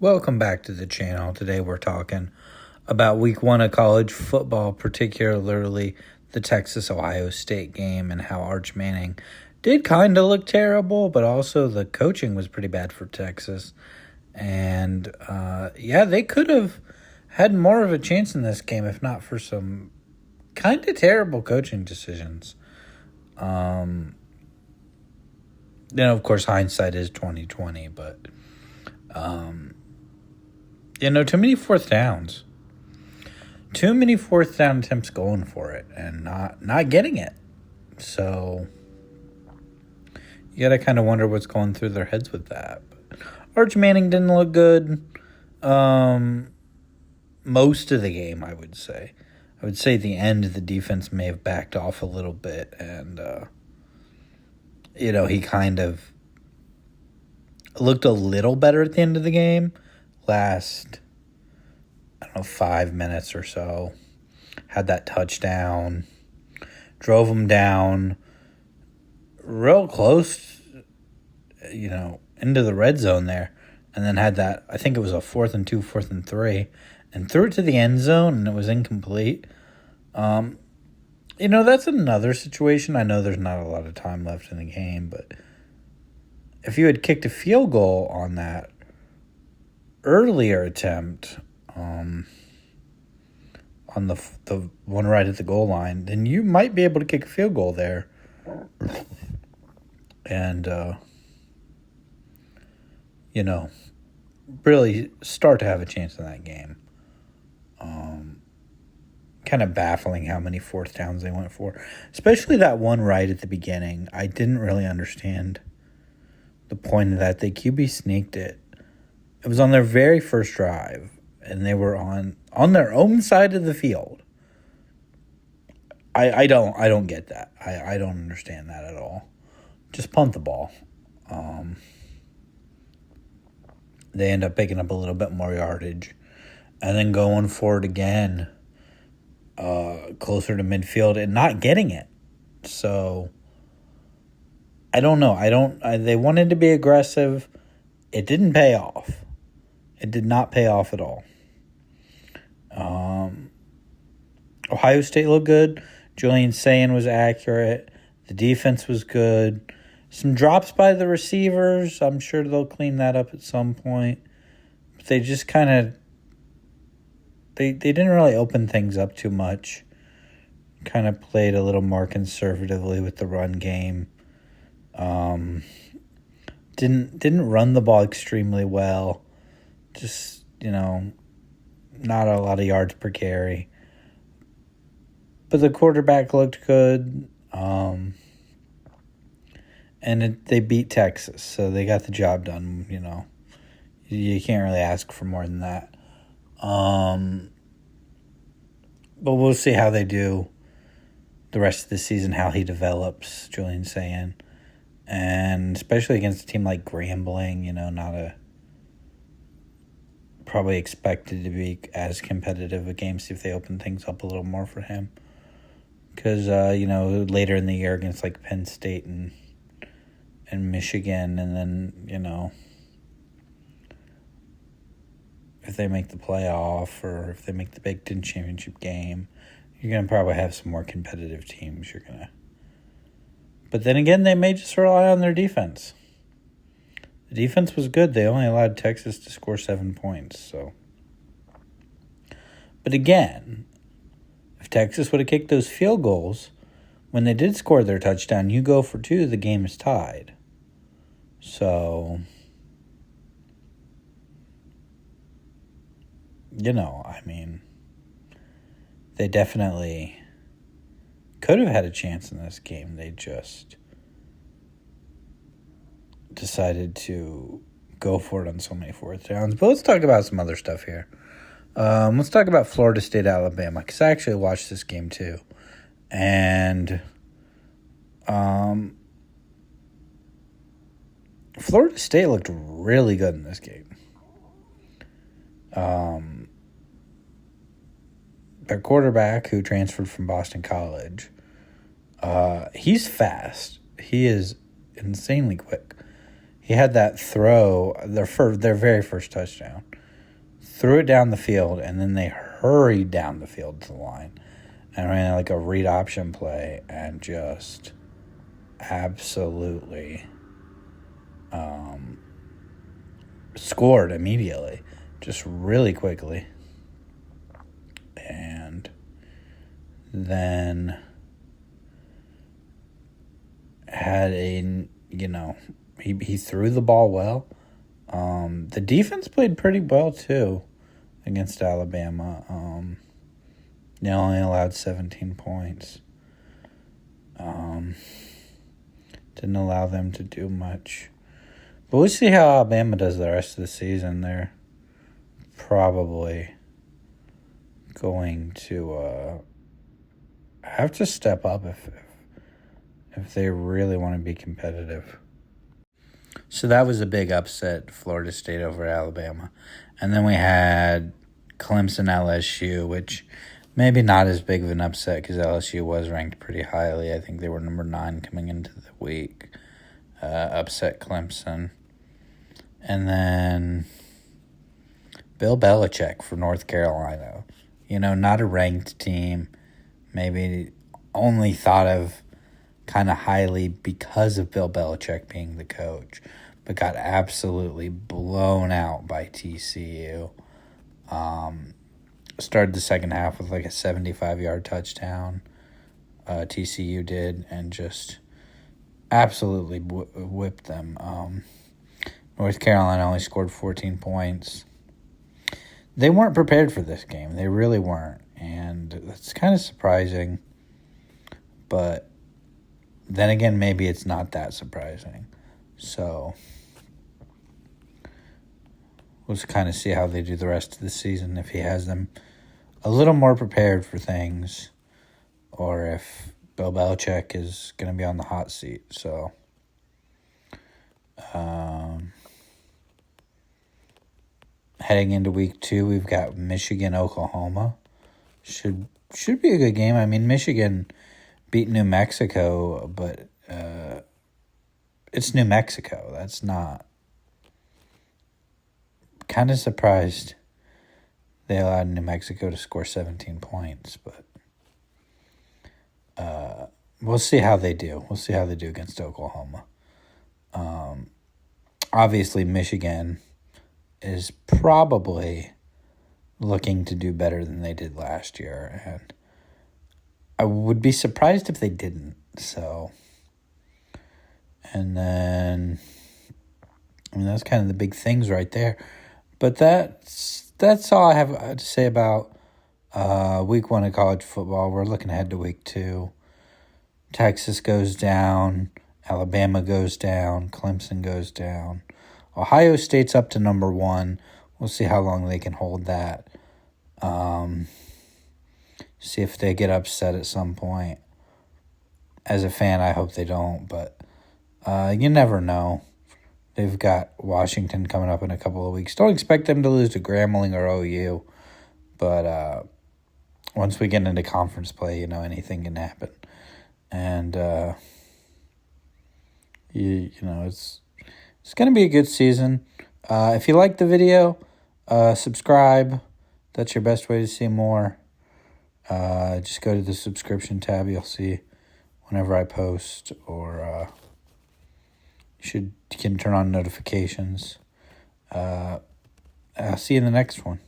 Welcome back to the channel. Today we're talking about week one of college football, particularly the Texas-Ohio State game and how Arch Manning did kind of look terrible, but also the coaching was pretty bad for Texas. And, they could have had more of a chance in this game if not for some kind of terrible coaching decisions. Of course, hindsight is 2020, but too many fourth downs. Too many fourth down attempts going for it and not getting it. So you got to kind of wonder what's going through their heads with that. But Arch Manning didn't look good most of the game, I would say. I would say the end, the defense may have backed off a little bit. And, he kind of looked a little better at the end of the game. Last, 5 minutes or so. Had that touchdown. Drove them down real close, into the red zone there. And then had that, I think it was a 4th and 2, 4th and 3. And threw it to the end zone, and it was incomplete. That's another situation. I know there's not a lot of time left in the game, but if you had kicked a field goal on that earlier attempt, on the one right at the goal line, then you might be able to kick a field goal there. And, really start to have a chance in that game. Kind of baffling how many fourth downs they went for, especially that one right at the beginning. I didn't really understand the point of that. They QB sneaked it. It was on their very first drive, and they were on their own side of the field. I don't get that. I don't understand that at all. Just punt the ball. They end up picking up a little bit more yardage, and then going for it again, closer to midfield and not getting it. So I don't know. They wanted to be aggressive. It didn't pay off. It did not pay off at all. Ohio State looked good. Julian Sayin was accurate. The defense was good. Some drops by the receivers. I'm sure they'll clean that up at some point. But they just kind of... They didn't really open things up too much. Kind of played a little more conservatively with the run game. Didn't run the ball extremely well. Just, not a lot of yards per carry. But the quarterback looked good. They beat Texas, so they got the job done, You can't really ask for more than that. But we'll see how they do the rest of the season, how he develops, Julian Sayin. And especially against a team like Grambling, not probably expected to be as competitive a game, see if they open things up a little more for him. Because, later in the year against like Penn State and Michigan, and then, if they make the playoff or if they make the Big Ten championship game, you're going to probably have some more competitive teams. But then again, they may just rely on their defense. The defense was good. They only allowed Texas to score 7 points. So, but again, if Texas would have kicked those field goals when they did score their touchdown, you go for 2, the game is tied. So, they definitely could have had a chance in this game. They just decided to go for it on so many fourth downs. But let's talk about some other stuff here. Let's talk about Florida State, Alabama, because I actually watched this game too. And Florida State looked really good in this game. Their quarterback, who transferred from Boston College, he's fast. He is insanely quick. he had that throw, their very first touchdown. Threw it down the field, and then they hurried down the field to the line and ran like a read option play and just absolutely scored immediately, just really quickly. And then had he threw the ball well. The defense played pretty well too against Alabama. They only allowed 17 points. Didn't allow them to do much. But we'll see how Alabama does the rest of the season. They're probably going to have to step up if they really want to be competitive. So that was a big upset, Florida State over Alabama. And then we had Clemson LSU, which maybe not as big of an upset because LSU was ranked pretty highly. I think they were number 9 coming into the week. Upset Clemson. And then Bill Belichick for North Carolina. Not a ranked team. Maybe only thought of kind of highly because of Bill Belichick being the coach, but got absolutely blown out by TCU. Started the second half with like a 75-yard touchdown. TCU did, and just absolutely whipped them. North Carolina only scored 14 points. They weren't prepared for this game. They really weren't, and that's kind of surprising. But then again, maybe it's not that surprising. So we'll just kind of see how they do the rest of the season, if he has them a little more prepared for things, or if Bill Belichick is going to be on the hot seat. So heading into week 2, we've got Michigan, Oklahoma. Should be a good game. I mean, Michigan beat New Mexico, but it's New Mexico. That's not... Kind of surprised they allowed New Mexico to score 17 points, but we'll see how they do. We'll see how they do against Oklahoma. Obviously, Michigan is probably looking to do better than they did last year, and I would be surprised if they didn't. So, and then, I mean, that's kind of the big things right there. But that's all I have to say about week 1 of college football. We're looking ahead to week 2. Texas goes down. Alabama goes down. Clemson goes down. Ohio State's up to number 1. We'll see how long they can hold that. See if they get upset at some point. As a fan, I hope they don't, but you never know. They've got Washington coming up in a couple of weeks. Don't expect them to lose to Grambling or OU, but once we get into conference play, anything can happen. And it's going to be a good season. If you like the video, subscribe. That's your best way to see more. Just go to the subscription tab. You'll see whenever I post, or you can turn on notifications. I'll see you in the next one.